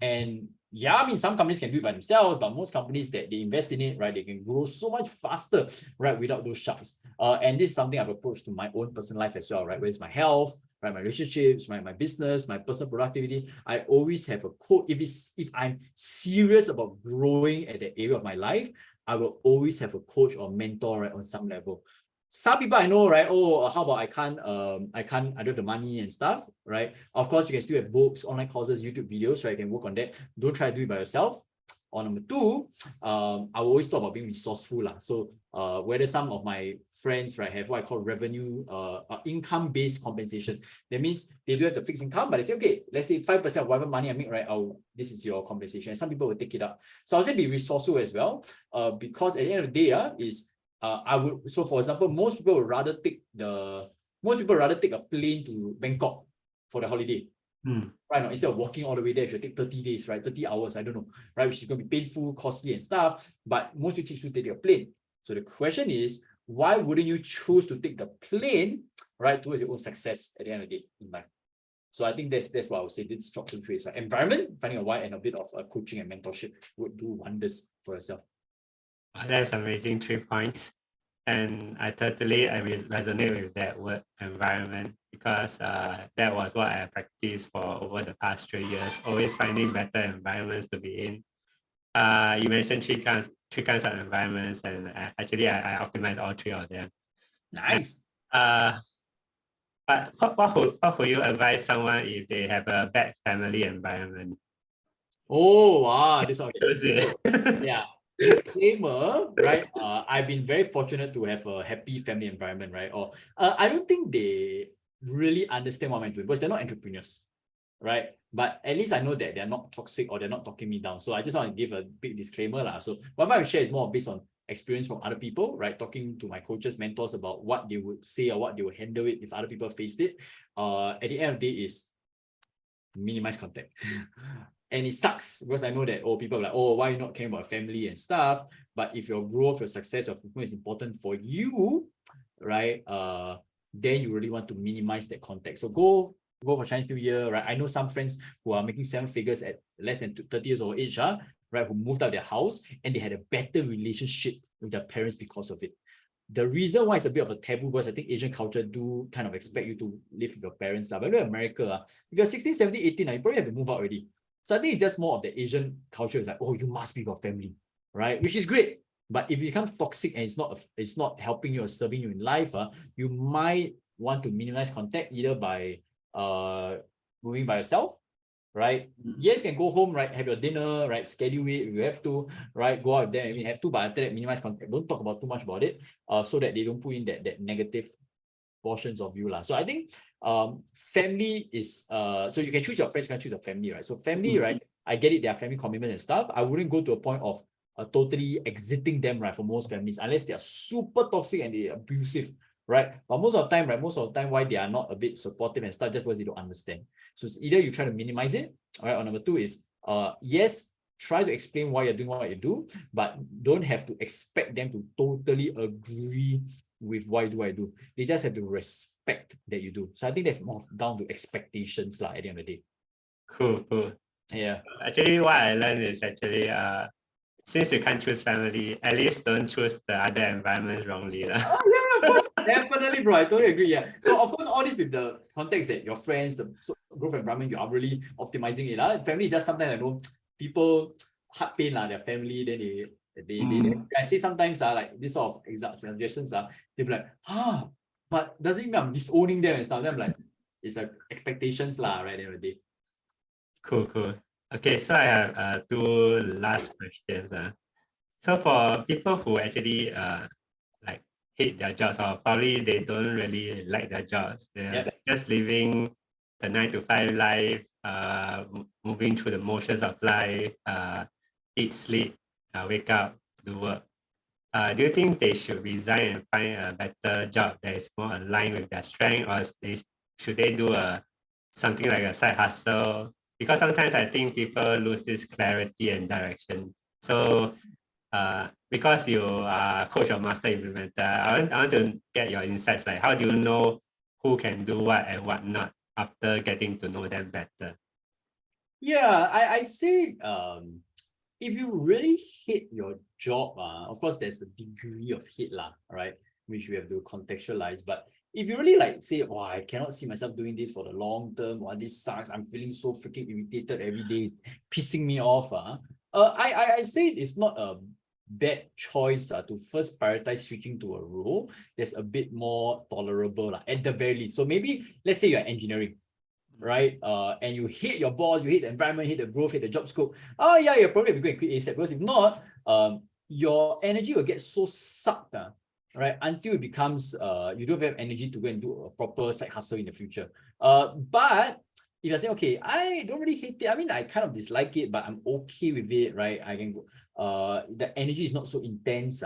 And yeah, I mean, some companies can do it by themselves, but most companies that they invest in it, right, they can grow so much faster, right, without those sharks. And this is something I've approached to my own personal life as well, right, whether it's my health, right, my relationships, my business, my personal productivity. I always have a coach. If I'm serious about growing at the area of my life, I will always have a coach or mentor, right, on some level. Some people I know, right? Oh, how about I don't have the money and stuff, right? Of course, you can still have books, online courses, YouTube videos, right? You can work on that. Don't try to do it by yourself. Or number two, I will always talk about being resourceful. So whether some of my friends, right, have what I call revenue, income-based compensation. That means they do have the fixed income, but they say, okay, let's say 5% of whatever money I make, right, this is your compensation. And some people will take it up. So I'll say be resourceful as well, because at the end of the day, so for example, most people would rather take a plane to Bangkok for the holiday. Right now, instead of walking all the way there, if you take 30 days, right, 30 hours, I don't know, right, which is going to be painful, costly and stuff, but most people choose to take a plane. So the question is, why wouldn't you choose to take the plane, right, towards your own success at the end of the day in life? So I think that's what I would say. This top 2 traits, right? Environment, finding a why, and a bit of coaching and mentorship would do wonders for yourself. That's amazing 3 points. And I totally resonate with that word environment, because that was what I practiced for over the past 3 years, always finding better environments to be in. You mentioned three kinds of environments, and actually I optimized all 3 of them. Nice. But what would you advise someone if they have a bad family environment? Oh, wow, this one. Yeah. Disclaimer, right? I've been very fortunate to have a happy family environment, right? Or I don't think they really understand what I'm doing because they're not entrepreneurs, right? But at least I know that they're not toxic or they're not talking me down. So I just want to give a big disclaimer. So what I share is more based on experience from other people, right? Talking to my coaches, mentors about what they would say or what they would handle it if other people faced it. At the end of the day is minimize contact. And it sucks because I know that people are like, why are you not caring about family and stuff? But if your growth, your success, your fulfillment is important for you, right? Then you really want to minimize that contact. So go for Chinese New Year, right? I know some friends who are making 7 figures at less than 30 years of age, right? Who moved out of their house and they had a better relationship with their parents because of it. The reason why it's a bit of a taboo, because I think Asian culture do kind of expect you to live with your parents. But in America, if you're 16, 17, 18, you probably have to move out already. So I think it's just more of the Asian culture. It's like, you must be with your family, right? Which is great. But if it becomes toxic and it's not helping you or serving you in life, you might want to minimize contact either by moving by yourself, right? Yes, you can go home, right? Have your dinner, right? Schedule it if you have to, right? Go out with them if you have to, but after that, minimize contact. Don't talk about too much about it, so that they don't put in that negative portions of you. So I think family is so you can choose your friends, you can choose your family, right? So family, right? I get it, there are family commitments and stuff. I wouldn't go to a point of totally exiting them, right? For most families, unless they are super toxic and they're abusive, right? But most of the time, right? Why they are not a bit supportive and stuff, just because they don't understand. So it's either you try to minimize it, all right? Or number 2 is yes, try to explain why you're doing what you do, but don't have to expect them to totally agree with why do I do. They just have to respect that you do. So I think that's more down to expectations at the end of the day. Cool. Yeah. Actually, what I learned is actually since you can't choose family, at least don't choose the other environment wrongly. Oh yeah, of course, definitely, bro. I totally agree. Yeah. So of course, all this with the context that your friends, the growth environment, you are really optimizing it. Family just sometimes I know people heart pain their family, then they I say sometimes like this sort of suggestions they'll be like, but doesn't mean I'm disowning them and stuff. Then I'm like, it's a expectations right at the end of the day. Cool. Okay, so I have two last questions. So for people who actually like hate their jobs, or probably they don't really like their jobs, they're just living the 9-to-5 life, moving through the motions of life, eat, sleep, wake up, do work. Do you think they should resign and find a better job that is more aligned with their strength, or should they do something like a side hustle? Because sometimes I think people lose this clarity and direction. So because you are coach or master implementer, I want to get your insights, like how do you know who can do what and what not after getting to know them better? Yeah, I'd say if you really hate your job, of course there's a degree of hate right, which we have to contextualize. But if you really say, oh, I cannot see myself doing this for the long term, or this sucks, I'm feeling so freaking irritated every day, pissing me off, I say it's not a bad choice to first prioritize switching to a role that's a bit more tolerable at the very least. So maybe let's say you're engineering, right? And you hate your boss, you hate the environment, hate the growth, hate the job scope. Oh yeah, you're probably going to quit ASAP, because if not, your energy will get so sucked, right? Until it becomes you don't have energy to go and do a proper side hustle in the future. But if I say, okay, I don't really hate it, I mean, I kind of dislike it, but I'm okay with it, right? I can go, the energy is not so intense,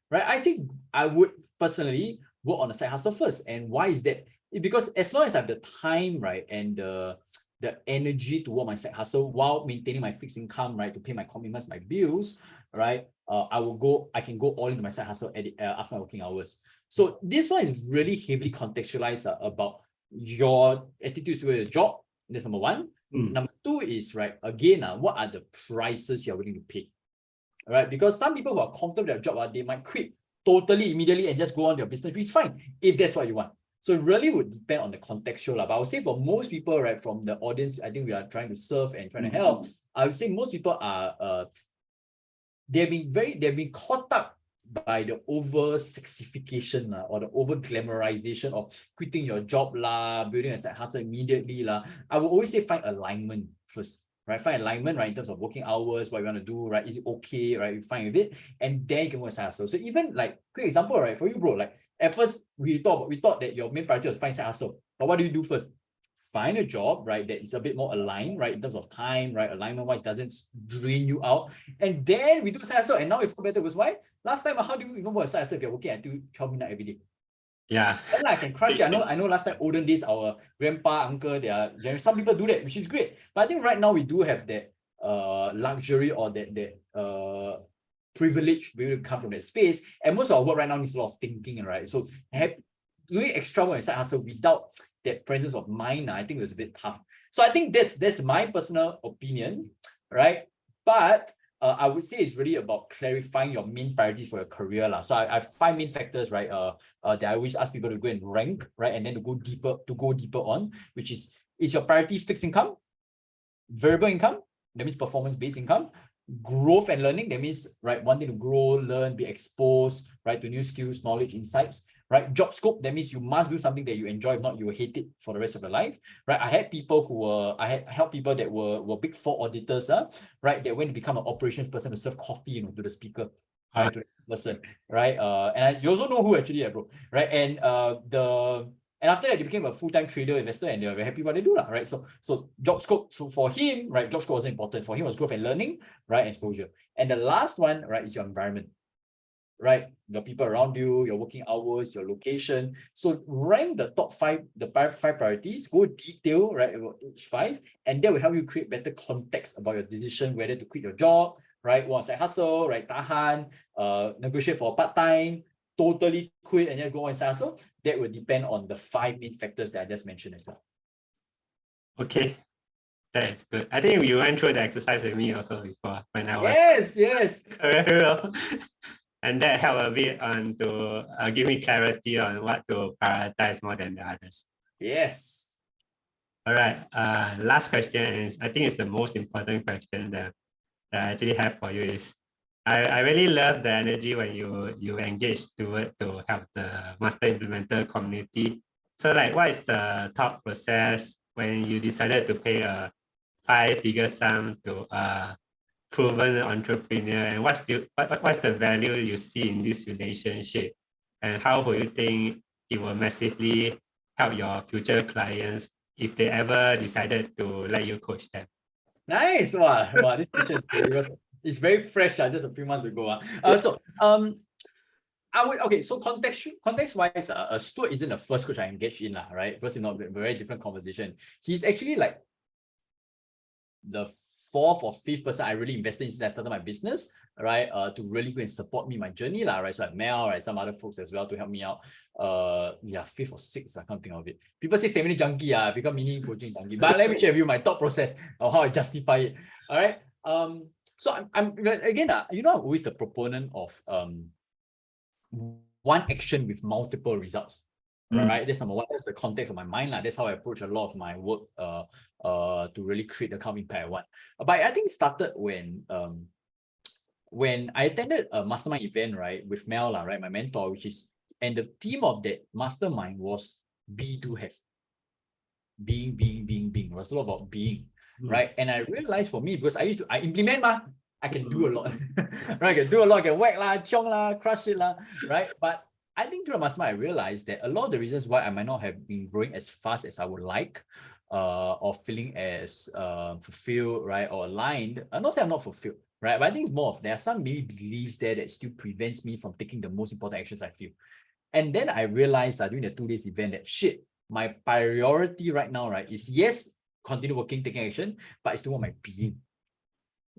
right? I think I would personally work on a side hustle first. And why is that? Because as long as I have the time, right, and the energy to work my side hustle while maintaining my fixed income, right, to pay my commitments, my bills, right, I can go all into my side hustle after my working hours. So this one is really heavily contextualized about your attitude to the job. That's number one. Number two is, right, again, what are the prices you're willing to pay? All right, because some people who are comfortable with their job, they might quit totally immediately and just go on their business, which is fine if that's what you want. So it really would depend on the contextual. But I would say for most people, right, from the audience, I think we are trying to serve and trying to help. I would say most people are they've been caught up by the over sexification or the over glamorization of quitting your job building a side hustle immediately I would always say find alignment first. Right, find alignment, right, in terms of working hours, what you want to do, right? Is it okay, right? You fine with it, and then you can work a side hustle. So even quick example, right, for you, bro, at first we thought that your main priority was find side hustle. But what do you do first? Find a job, right, that is a bit more aligned, right, in terms of time, right, alignment wise, doesn't drain you out, and then we do side hustle. And now we feel better because why? Last time, how do you even work a side hustle if you're working until 12 midnight every day? Yeah. Then I can crunch it. I know last time, olden days, our grandpa, uncle, there are some people do that, which is great. But I think right now we do have that luxury or that privilege to be able to come from that space. And most of our work right now needs a lot of thinking, right? So doing extra work and side hustle without that presence of mind, I think it was a bit tough. So I think that's my personal opinion, right? But I would say it's really about clarifying your main priorities for your career. So I have 5 main factors, right? That I always ask people to go and rank, right? And then to go deeper on, which is your priority fixed income, variable income, that means performance-based income, growth and learning, that means, right, wanting to grow, learn, be exposed, right, to new skills, knowledge, insights, right? Job scope, that means you must do something that you enjoy, if not you will hate it for the rest of your life, right? I had helped people that were Big 4 auditors, right, that went to become an operations person to serve coffee, to the speaker, right, to the person, right? And you also know who actually, bro, right? And after that, they became a full-time trader, investor, and they're very happy what they do, right? So job scope, so for him, right, job scope wasn't important. For him, was growth and learning, right, and exposure. And the last one, right, is your environment, right? The people around you, your working hours, your location. So rank the top five, five priorities, go detail, right, about each five, and that will help you create better context about your decision, whether to quit your job, right, want side hustle, right, tahan, negotiate for part-time, totally quit and then go on side hustle. That will depend on the 5 main factors that I just mentioned as well. Okay, that is good. I think you went through the exercise with me also before when I was Yes. career role. And that helped a bit on to give me clarity on what to prioritize more than the others. Yes. All right. Last question is, I think it's the most important question that I actually have for you is, I really love the energy when you engage Stuart to help the master implementer community. So like, what is the thought process when you decided to pay a 5-figure sum to a proven entrepreneur, and what's the value you see in this relationship, and how will you think it will massively help your future clients if they ever decided to let you coach them? Nice. Wow, this picture is very, it's very fresh, just a few months ago. So context-wise, Stuart isn't the first coach I engaged in, right? Because it's not a very different conversation. He's actually like the 4th or 5th person I really invested in since I started my business, right? To really go and support me my journey, right? So like Mel, right, some other folks as well to help me out. Yeah, 5th or 6th, I can't think of it. People say semi junkie, I become mini coaching junkie. But let me share with you my thought process of how I justify it. All right. So I'm again, I'm always the proponent of one action with multiple results. Right, that's number one. That's the context of my mind. That's how I approach a lot of my work to really create the account impact I want. But I think it started when I attended a mastermind event, right, with Mel, right, my mentor, and the theme of that mastermind was be, do, have. Being. It was all about being, right? And I realized for me, because I implement, I can do a lot, right? I can do a lot, I can whack chong crush it right? But I think through the mastermind, I realized that a lot of the reasons why I might not have been growing as fast as I would like, or feeling as fulfilled, right, or aligned. I'm not saying I'm not fulfilled, right? But I think it's more of there are some maybe beliefs there that still prevents me from taking the most important actions I feel. And then I realized during the 2 days event that shit, my priority right now, right, is yes, continue working, taking action, but it's still want my being.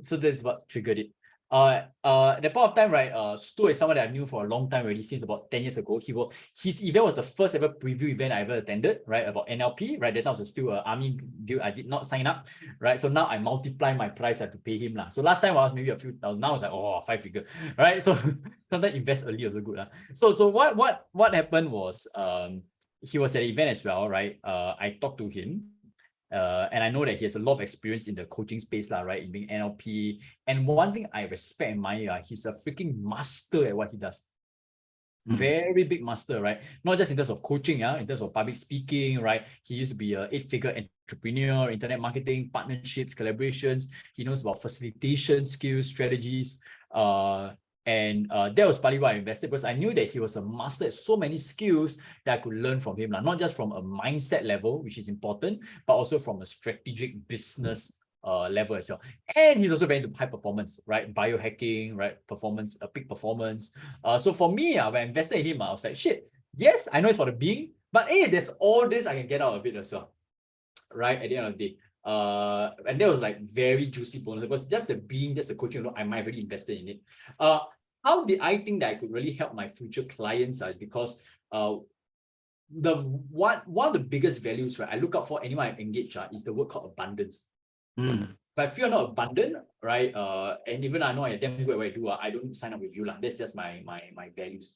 So that's what triggered it. At that point of time, right, Stu is someone that I knew for a long time already, since about 10 years ago. His event was the first ever preview event I ever attended, right, about NLP, right? That was still an army deal. I did not sign up, right? So now I multiply my price I have to pay him. So last time I was maybe a few thousand, now it's like, 5-figure, right? So sometimes invest early also good. So what happened was, he was at the event as well, right? I talked to him. And I know that he has a lot of experience in the coaching space, right, in being NLP. And one thing I respect and admire, he's a freaking master at what he does. Very big master, right? Not just in terms of coaching, in terms of public speaking, right? He used to be an 8-figure entrepreneur, internet marketing, partnerships, collaborations. He knows about facilitation skills, strategies. And that was partly why I invested, because I knew that he was a master at so many skills that I could learn from him, not just from a mindset level, which is important, but also from a strategic business level as well. And he's also very into high performance, right? Biohacking, right? Performance, peak performance. So for me, when I invested in him, I was like, shit, yes, I know it's for the being, but hey, there's all this I can get out of it as well, right? At the end of the day. And that was like very juicy bonus, because just the being, just the coaching, I might have already invested in it. How did I think that I could really help my future clients? Is because one of the biggest values, right, I look out for anyone I engage is the word called abundance. If I feel not abundant, right, and even I know I'm damn good at what I do, I don't sign up with you. That's just my values.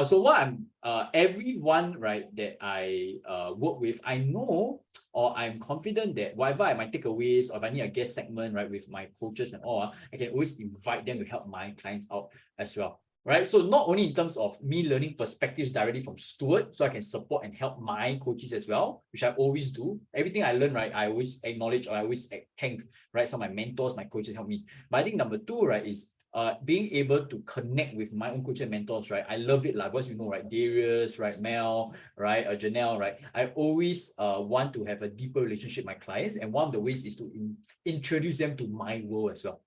So what I'm everyone, right, that I work with, I know, or I'm confident that whatever I might take away, or if I need a guest segment, right, with my coaches and all, I can always invite them to help my clients out as well. Right, so not only in terms of me learning perspectives directly from Stuart, so I can support and help my coaches as well, which I always do. Everything I learn, right, I always acknowledge, or I always thank, right, some of my mentors, my coaches help me. But I think number 2, right, is being able to connect with my own coaches and mentors, right? I love it, like, because right, Darius, right, Mel, right, Janelle, right? I always want to have a deeper relationship with my clients, and one of the ways is to introduce them to my world as well.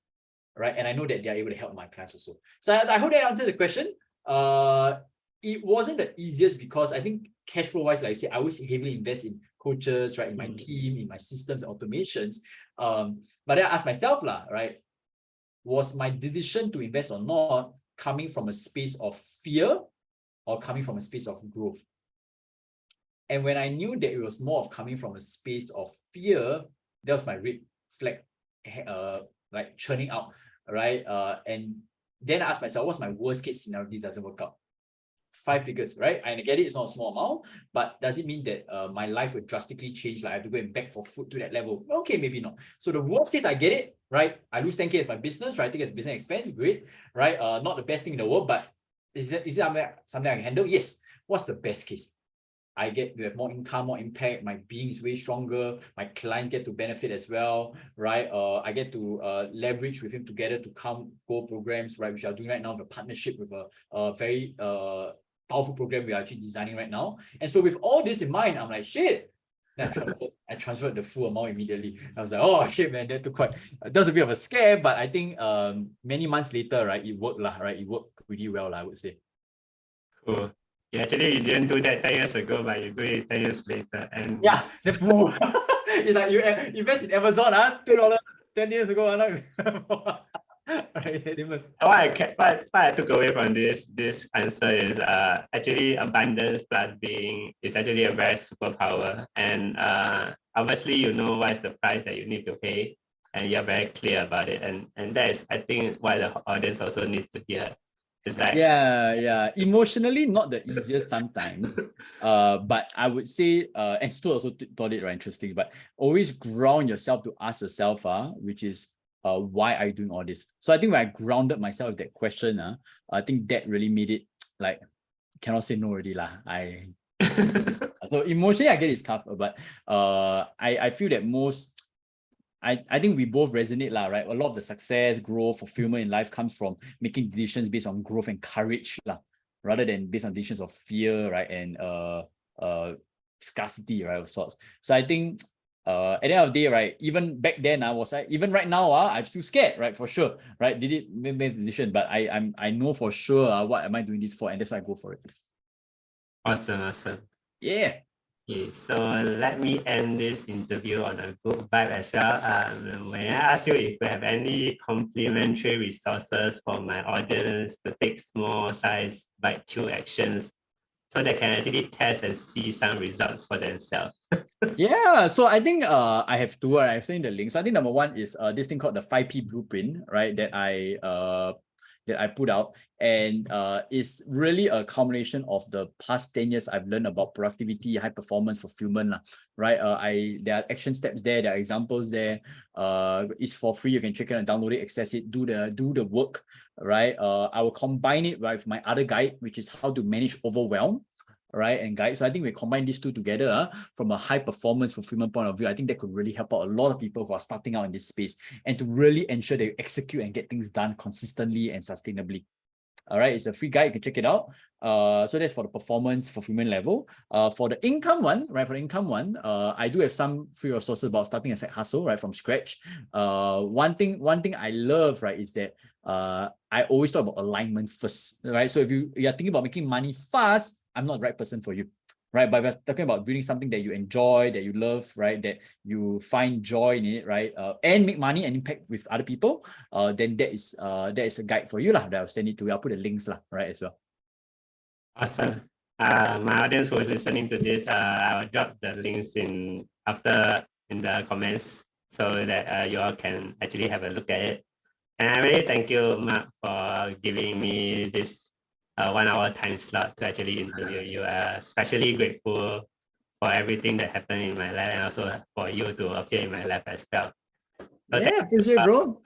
Right, and I know that they are able to help my clients also. So I hope that answers the question. it wasn't the easiest because I think cash flow wise, like I say, I always heavily invest in coaches, right, in my team, in my systems and automations. But then I asked myself, right, was my decision to invest or not coming from a space of fear or coming from a space of growth? And when I knew that it was more of coming from a space of fear, that was my red flag, like churning out, right? And then I asked myself, what's my worst case scenario if this doesn't work out? 5 figures, right? I get it, it's not a small amount, but does it mean that my life would drastically change? Like I have to go and beg for food to that level? Okay, maybe not. So the worst case, I get it, right? I lose 10K as my business, right? I think it's business expense, great, right? Not the best thing in the world, but is it something I can handle? Yes. What's the best case? I get to have more income, more impact. My being is way stronger. My clients get to benefit as well, right? I get to leverage with him together to go programs, right? Which we are doing right now, the partnership with a very powerful program we are actually designing right now. And so with all this in mind, I'm like, shit. Then I transferred the full amount immediately. I was like, oh shit, man, that was a bit of a scare, but I think many months later, right, it worked, right? It worked pretty well, I would say. Cool. Yeah, actually, you didn't do that 10 years ago, but you do it 10 years later. And yeah, the fool. It's like you invest in Amazon, $2 10 years ago. what I took away from this answer is actually abundance plus being is actually a very superpower. And obviously, you know what's the price that you need to pay, and you're very clear about it. And that is, I think, what the audience also needs to hear. It's like, yeah, emotionally not the easiest sometimes, but I would say and Stuart also thought it right interesting, but always ground yourself to ask yourself which is why are you doing all this? So I think when I grounded myself with that question, I think that really made it like cannot say no already lah. So emotionally I get it's tough, but I feel that I think we both resonate lah, right? A lot of the success, growth, fulfillment in life comes from making decisions based on growth and courage lah, rather than based on decisions of fear, right? And scarcity, right, of sorts. So I think at the end of the day, right, even back then, even right now, I'm still scared, right? For sure, right? Did it make a decision, but I know for sure what am I doing this for, and that's why I go for it. awesome. Yeah. Okay, so let me end this interview on a good vibe as well. When I ask you if you have any complimentary resources for my audience to take small size bite-to actions so they can actually test and see some results for themselves. Yeah, so I think I have two. I've seen the link. So I think number one is this thing called the 5P blueprint, right? That I put out, and it's really a combination of the past 10 years I've learned about productivity, high performance, fulfillment, right? There are action steps there, there are examples there. It's for free. You can check it and download it, access it, do the work, right? I will combine it with my other guide, which is how to manage overwhelm, right, and guide. So I think we combine these two together from a high performance fulfillment point of view. I think that could really help out a lot of people who are starting out in this space, and to really ensure they execute and get things done consistently and sustainably. All right, it's a free guide. You can check it out. So that's for the performance fulfillment level. For the income one, right? For the income one, I do have some free resources about starting a side hustle, right, from scratch. One thing I love, right, is that I always talk about alignment first, right? So if you're thinking about making money fast, I'm not the right person for you, right? But if we're talking about building something that you enjoy, that you love, right, that you find joy in it, right, and make money and impact with other people, then that is a guide for you lah. That I'll send it to you. I'll put the links lah, right, as well. Awesome. My audience who is listening to this, I'll drop the links in the comments so that you all can actually have a look at it. And I really thank you, Marc, for giving me this 1 hour time slot to actually interview you. Especially grateful for everything that happened in my life, and also for you to appear in my life as well. So yeah, appreciate, bro.